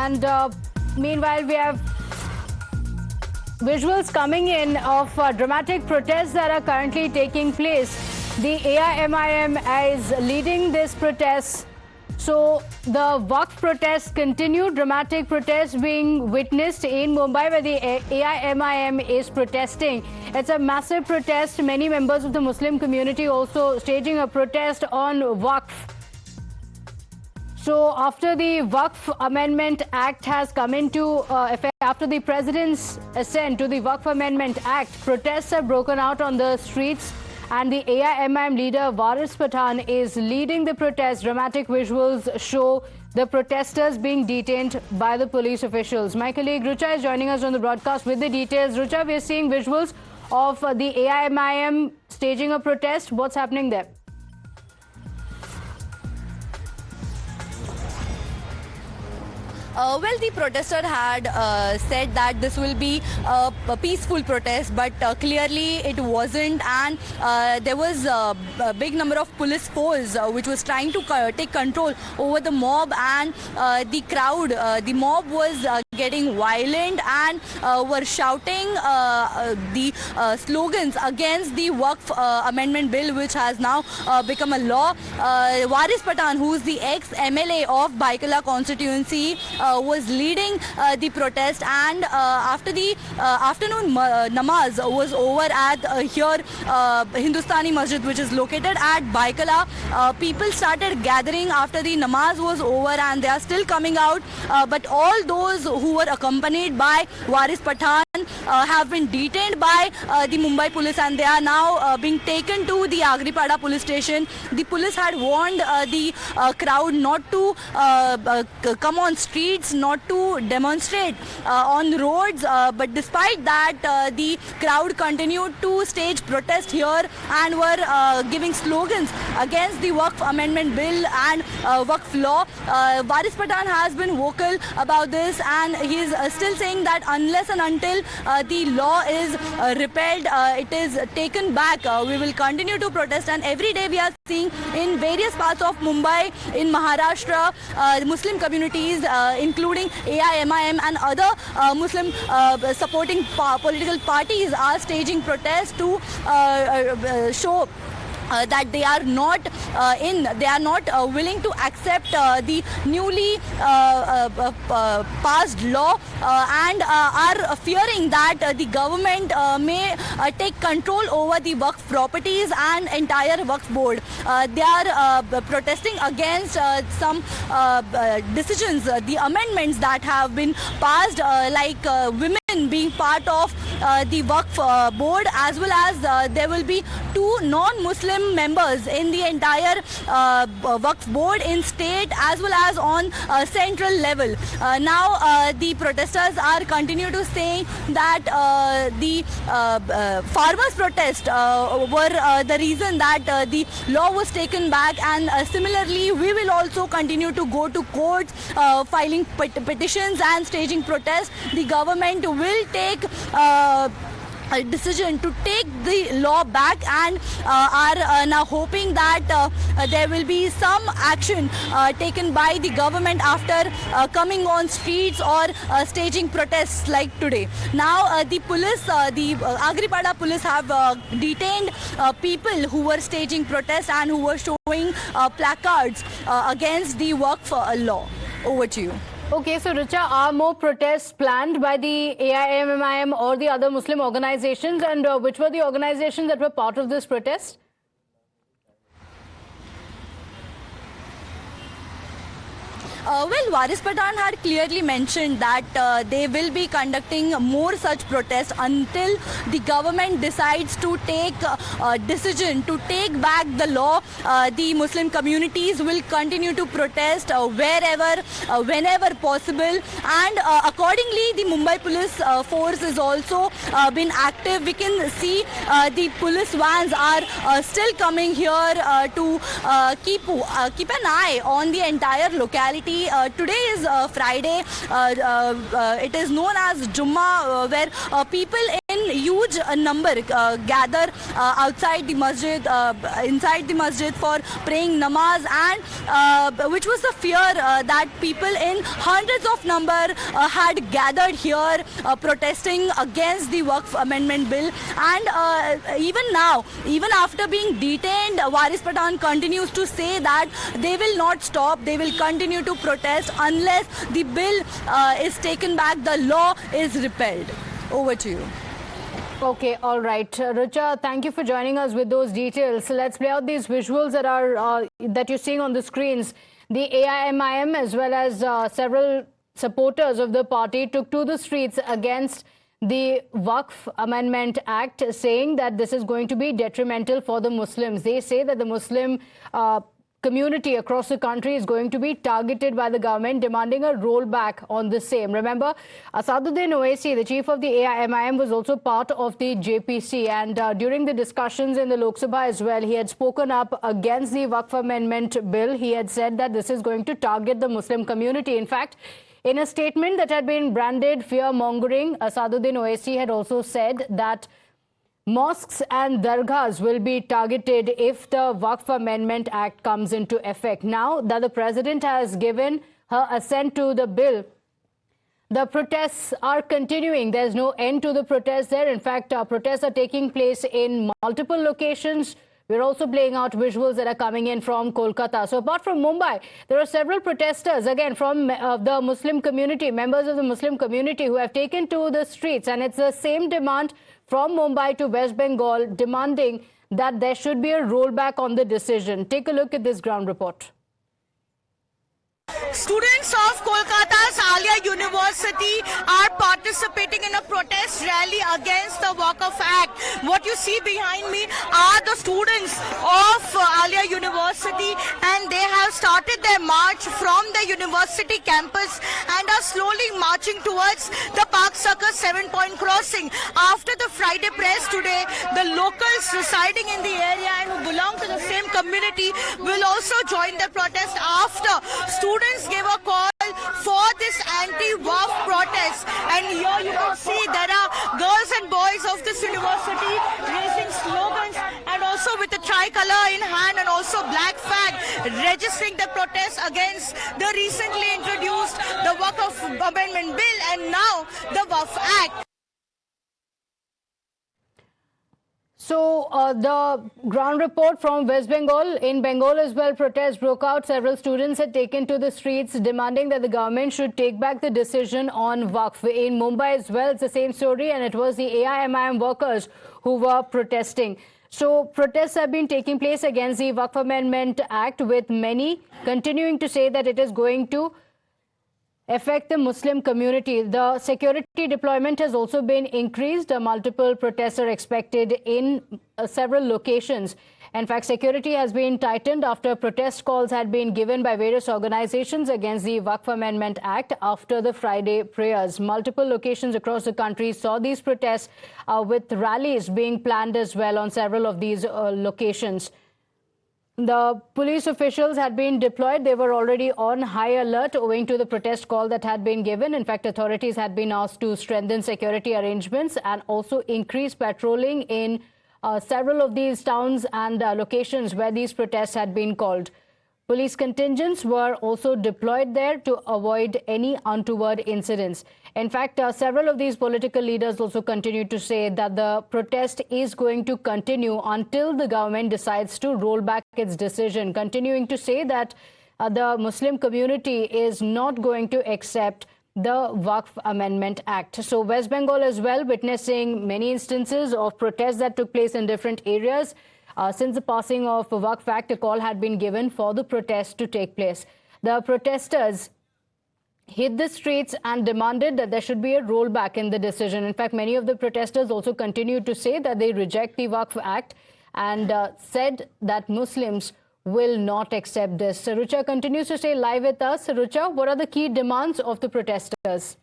And meanwhile, we have visuals coming in of dramatic protests that are currently taking place. The AIMIM is leading this protest. So the Waqf protests continue, dramatic protests being witnessed in Mumbai where the AIMIM is protesting. It's a massive protest. Many members of the Muslim community also staging a protest on Waqf. So after the Waqf Amendment Act has come into effect, after the President's assent to the Waqf Amendment Act, protests have broken out on the streets. And the AIMIM leader Waris Pathan is leading the protest. Dramatic visuals show the protesters being detained by the police officials. My colleague Rucha is joining us on the broadcast with the details. Rucha, we are seeing visuals of the AIMIM staging a protest. What's happening there? Well, the protester had said that this will be a peaceful protest, but clearly it wasn't, and there was a big number of police force which was trying to take control over the mob, and the crowd, the mob was getting violent and were shouting the slogans against the Waqf Amendment Bill, which has now become a law. Waris Pathan, who is the ex-MLA of Baikala constituency, was leading the protest, and after the afternoon namaz was over at here Hindustani Masjid, which is located at Baikala, people started gathering after the namaz was over, and they are still coming out, but all those who were accompanied by Waris Pathan have been detained by the Mumbai police, and they are now being taken to the Agripada police station. The police had warned the crowd not to come on streets, not to demonstrate on roads, but despite that the crowd continued to stage protest here and were giving slogans against the Waqf Amendment Bill and Waqf law. Waris Pathan has been vocal about this, and he is still saying that unless and until the law is repealed, it is taken back, we will continue to protest. And every day we are seeing in various parts of Mumbai, in Maharashtra, Muslim communities, including AIMIM and other Muslim supporting political parties, are staging protests to show that they are not willing to accept the newly passed law, and are fearing that the government may take control over the Waqf properties and entire Waqf board. They are protesting against some decisions, the amendments that have been passed, like women being part of the Waqf board, as well as there will be 2 non-Muslim members in the entire Waqf board in state as well as on central level. Now the protesters are continue to say that the farmers' protest were the reason that the law was taken back, and similarly we will also continue to go to courts, filing petitions and staging protests. The government will take a decision to take the law back, and are now hoping that there will be some action taken by the government after coming on streets or staging protests like today. Now the police, the Agripada police have detained people who were staging protests and who were showing placards against the Waqf law. Over to you. Okay, so Richa, are more protests planned by the AIMIM or the other Muslim organizations, and which were the organizations that were part of this protest? Well, Waris Pathan had clearly mentioned that they will be conducting more such protests until the government decides to take a decision to take back the law. The Muslim communities will continue to protest wherever, whenever possible, and accordingly the Mumbai police force is also been active. We can see the police vans are still coming here to keep an eye on the entire locality. Today is Friday. It is known as Jummah, where people in huge number gather outside the masjid, inside the masjid for praying namaz, and which was the fear that people in hundreds of number had gathered here protesting against the Waqf Amendment Bill. And even now, even after being detained, Waris Pathan continues to say that they will not stop, they will continue to protest unless the bill is taken back, the law is repealed. Over to you. Okay, all right. Richa, thank you for joining us with those details. So let's play out these visuals that are that you're seeing on the screens. The AIMIM as well as several supporters of the party took to the streets against the Waqf Amendment Act, saying that this is going to be detrimental for the Muslims. They say that the Muslim community across the country is going to be targeted by the government, demanding a rollback on the same. Remember, Asaduddin Owaisi, the chief of the AIMIM, was also part of the JPC, and during the discussions in the Lok Sabha as well, he had spoken up against the Waqf Amendment Bill. He had said that this is going to target the Muslim community. In fact, in a statement that had been branded fear-mongering, Asaduddin Owaisi had also said that mosques and dargahs will be targeted if the Waqf Amendment Act comes into effect. Now that the president has given her assent to the bill, the protests are continuing. There's no end to the protests there. In fact, protests are taking place in multiple locations. We're also playing out visuals that are coming in from Kolkata. So apart from Mumbai, there are several protesters, again, from the Muslim community, members of the Muslim community who have taken to the streets. And it's the same demand from Mumbai to West Bengal, demanding that there should be a rollback on the decision. Take a look at this ground report. Students of Kolkata's Alia University are participating in a protest rally against the Waqf Act. What you see behind me are the students of Alia University, and they have started their march from the university campus and are slowly marching towards the Park Circus 7-point crossing. After the Friday press today, the locals residing in the area and who belong to the same community will also join the protest after students gave a call for this anti-Waqf protest. And here you can see there are girls and boys of this university raising slogans and also with the tricolor in hand and also black flag registering the protest against the recently introduced the Waqf Amendment Bill and now the Waqf Act. So the ground report from West Bengal, in Bengal as well, protests broke out. Several students had taken to the streets demanding that the government should take back the decision on Waqf. In Mumbai as well, it's the same story, and it was the AIMIM workers who were protesting. So protests have been taking place against the Waqf Amendment Act, with many continuing to say that it is going to affect the Muslim community. The security deployment has also been increased. Multiple protests are expected in several locations. In fact, security has been tightened after protest calls had been given by various organizations against the Waqf Amendment Act after the Friday prayers. Multiple locations across the country saw these protests with rallies being planned as well on several of these locations. The police officials had been deployed. They were already on high alert owing to the protest call that had been given. In fact, authorities had been asked to strengthen security arrangements and also increase patrolling in several of these towns and locations where these protests had been called. Police contingents were also deployed there to avoid any untoward incidents. In fact, several of these political leaders also continue to say that the protest is going to continue until the government decides to roll back its decision, continuing to say that the Muslim community is not going to accept the Waqf Amendment Act. So West Bengal as well witnessing many instances of protests that took place in different areas. Since the passing of the Waqf Act, a call had been given for the protest to take place. The protesters hit the streets and demanded that there should be a rollback in the decision. In fact, many of the protesters also continued to say that they reject the Waqf Act and said that Muslims will not accept this. Rucha continues to stay live with us. Rucha, what are the key demands of the protesters?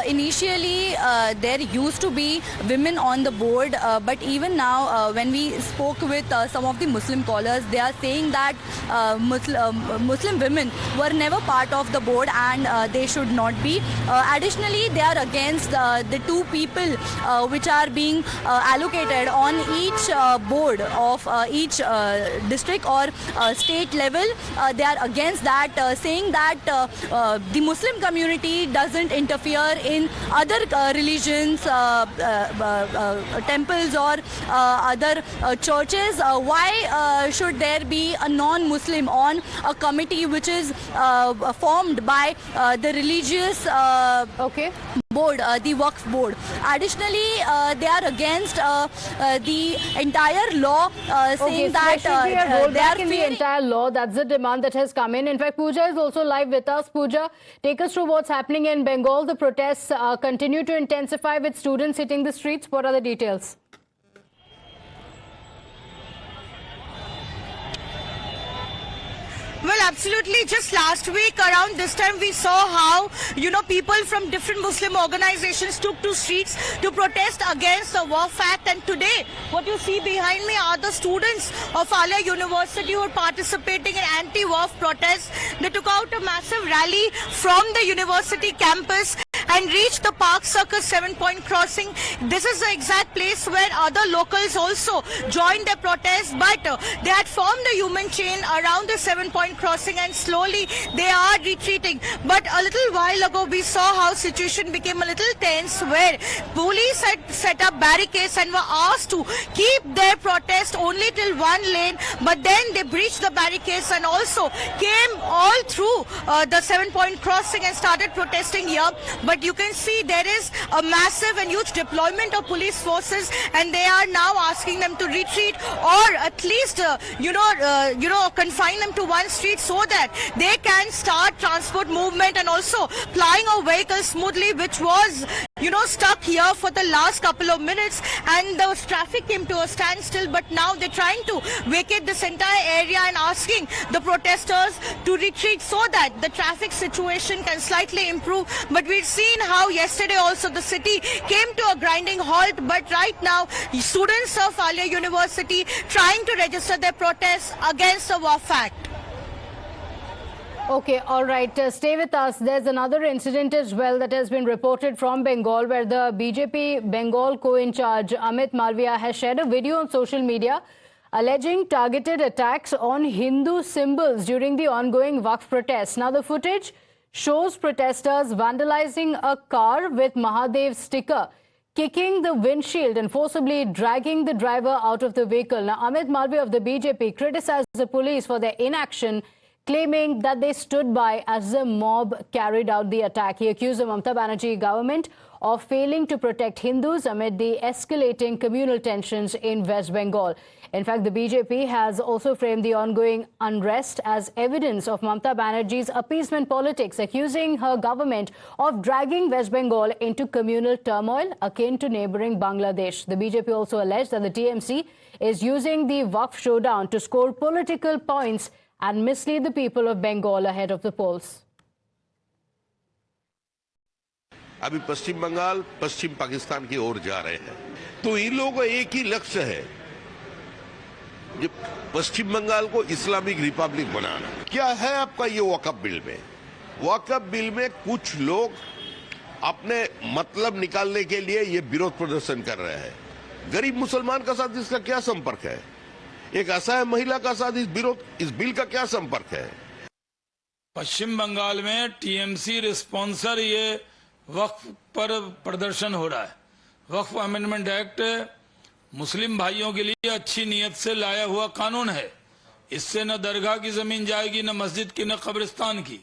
Initially there used to be women on the board, but even now when we spoke with some of the Muslim callers, they are saying that Muslim women were never part of the board and they should not be. Additionally, they are against the two people which are being allocated on each board of each district or state level. They are against that, saying that the Muslim community doesn't interfere in other religions, temples or other churches. Why should there be a non-Muslim on a committee which is formed by the religious board, the Waqf board? Additionally, they are against the entire law, saying that there should be a they rollback are in the fearing. entire law. That's the demand that has come in. In fact, Pooja is also live with us. Pooja, take us through what's happening in Bengal. The protests continue to intensify with students hitting the streets. What are the details? Well, absolutely. Just last week around this time we saw how, people from different Muslim organizations took to streets to protest against the Waqf Act. And today, what you see behind me are the students of Alia University who are participating in anti-Waqf protests. They took out a massive rally from the university campus and reached the Park Circus 7-point crossing. This is the exact place where other locals also joined their protest, but they had formed a human chain around the 7-point crossing and slowly they are retreating. But a little while ago we saw how situation became a little tense, where police had set up barricades and were asked to keep their protest only till one lane, but then they breached the barricades and also came all through the 7-point crossing and started protesting here. But you can see there is a massive and huge deployment of police forces, and they are now asking them to retreat or at least confine them to one street so that they can start transport movement and also plying of vehicles smoothly, which was stuck here for the last couple of minutes, and the traffic came to a standstill. But now they're trying to vacate this entire area and asking the protesters to retreat so that the traffic situation can slightly improve. But we've seen how yesterday also the city came to a grinding halt, but right now students of Alia University trying to register their protests against the Waqf Act. Okay, all right. Stay with us. There's another incident as well that has been reported from Bengal, where the BJP Bengal co-in-charge Amit Malviya has shared a video on social media alleging targeted attacks on Hindu symbols during the ongoing Waqf protests. Now, the footage shows protesters vandalizing a car with Mahadev sticker, kicking the windshield and forcibly dragging the driver out of the vehicle. Now, Amit Malviya of the BJP criticized the police for their inaction, claiming that they stood by as the mob carried out the attack. He accused the Mamata Banerjee government of failing to protect Hindus amid the escalating communal tensions in West Bengal. In fact, the BJP has also framed the ongoing unrest as evidence of Mamata Banerjee's appeasement politics, accusing her government of dragging West Bengal into communal turmoil akin to neighbouring Bangladesh. The BJP also alleged that the TMC is using the Waqf showdown to score political points and mislead the people of Bengal ahead of the polls. अभी पश्चिम बंगाल पश्चिम पाकिस्तान की ओर जा रहे हैं, तो इन लोगों का एक ही लक्ष्य है, जो पश्चिम बंगाल को इस्लामिक रिपब्लिक बनाना। क्या है आपका ये वक़्फ़ बिल में? वक़्फ़ बिल में कुछ लोग अपने मतलब निकालने के लिए ये विरोध प्रदर्शन कर रहे हैं। गरीब मुसलमान का साथ इसका क्या संपर्क है? एक असहाय महिला का साथ इस बिल का क्या संपर्क है? पश्चिम बंगाल में टीएमसी रिस्पॉन्सर ये वक्फ पर प्रदर्शन हो रहा है। वक्फ अमेंडमेंट एक्ट मुस्लिम भाइयों के लिए अच्छी नीयत से लाया हुआ कानून है। इससे न दरगाह की जमीन जाएगी, न मस्जिद की, न कब्रिस्तान की।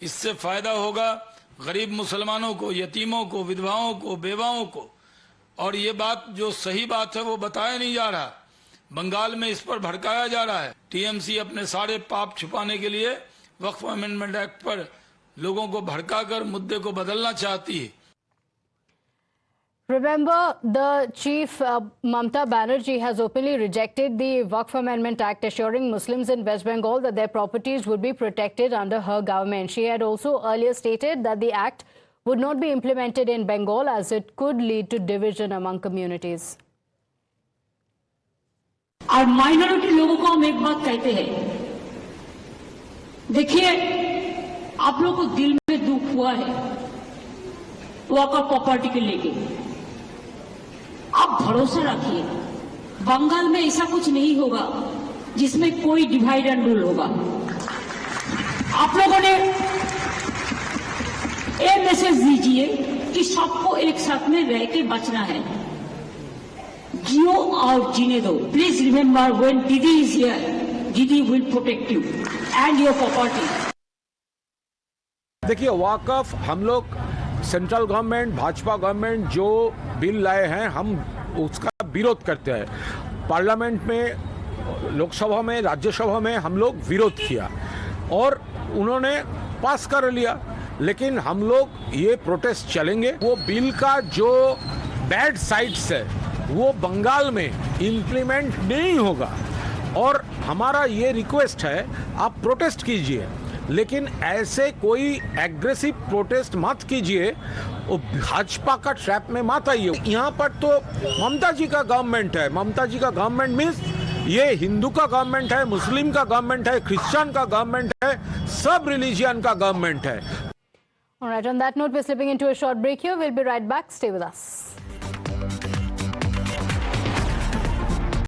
इससे फायदा होगा गरीब मुसलमानों को, यतीमों को, विधवाओं को, बेवाओं को। और ये बात जो सही बात है वो बताया नहीं जा रहा। बंगाल में इस पर भड़काया जा रहा है। टीएमसी अपने सारे पाप छुपाने के लिए वक्फ अमेंडमेंट एक्ट पर लोगों को भड़काकर मुद्दे को बदलना चाहती है। Remember, the chief Mamata Banerjee has openly rejected the Waqf Amendment Act, assuring Muslims in West Bengal that their properties would be protected under her government. She had also earlier stated that the act would not be implemented in Bengal as it could lead to division among communities. और minority लोगों को हम एक बात कहते हैं, देखिए आप लोगों को दिल में दुख हुआ है वॉक ऑफ प्रॉपर्टी के लेके, आप भरोसा रखिए बंगाल में ऐसा कुछ नहीं होगा जिसमें कोई डिवाइड एंड रूल होगा। आप लोगों ने ये मैसेज दीजिए कि सबको एक साथ में रह के बचना है, जियो और जीने दो। प्लीज रिमेम्बर व्हेन दीदी इज हियर, दीदी will protect you and your property. देखिए वाकफ हम लोग सेंट्रल गवर्नमेंट भाजपा गवर्नमेंट जो बिल लाए हैं हम उसका विरोध करते हैं। पार्लियामेंट में, लोकसभा में, राज्यसभा में हम लोग विरोध किया और उन्होंने पास कर लिया, लेकिन हम लोग ये प्रोटेस्ट चलेंगे। वो बिल का जो बैड साइड्स है वो बंगाल में इम्प्लीमेंट नहीं होगा और हमारा ये रिक्वेस्ट है आप प्रोटेस्ट कीजिए, लेकिन ऐसे कोई एग्रेसिव प्रोटेस्ट मत कीजिए, वो भाजपा का ट्रैप में मत आइए। यहाँ पर तो ममता जी का गवर्नमेंट है, ममता जी का गवर्नमेंट मीन्स ये हिंदू का गवर्नमेंट है, मुस्लिम का गवर्नमेंट है, क्रिश्चियन का गवर्नमेंट है, सब रिलीजियन का गवर्नमेंट है। All right, on that note, we're slipping into a short break here. We'll be right back. Stay with us.